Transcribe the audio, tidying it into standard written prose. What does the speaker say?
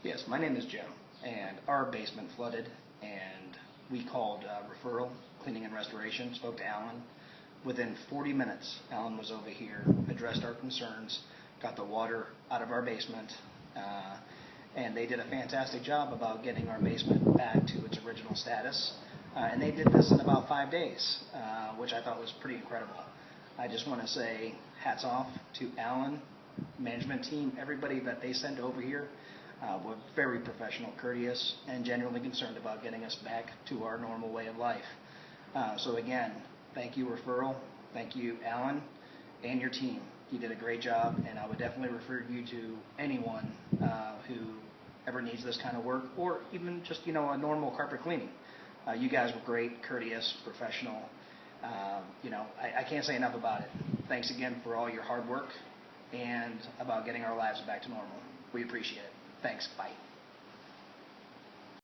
Yes, my name is Jim, and our basement flooded, and we called Referral, Cleaning and Restoration, spoke to Alan. Within 40 minutes, Alan was over here, addressed our concerns, got the water out of our basement, and they did a fantastic job about getting our basement back to its original status. And they did this in about 5 days, which I thought was pretty incredible. I just want to say hats off to Alan, management team, everybody that they sent over here. Were very professional, courteous, and genuinely concerned about getting us back to our normal way of life. So again, thank you, Referral. Thank you, Alan, and your team. You did a great job, and I would definitely refer you to anyone who ever needs this kind of work, or even just a normal carpet cleaning. You guys were great, courteous, professional. I can't say enough about it. Thanks again for all your hard work and about getting our lives back to normal. We appreciate it. Thanks. Bye.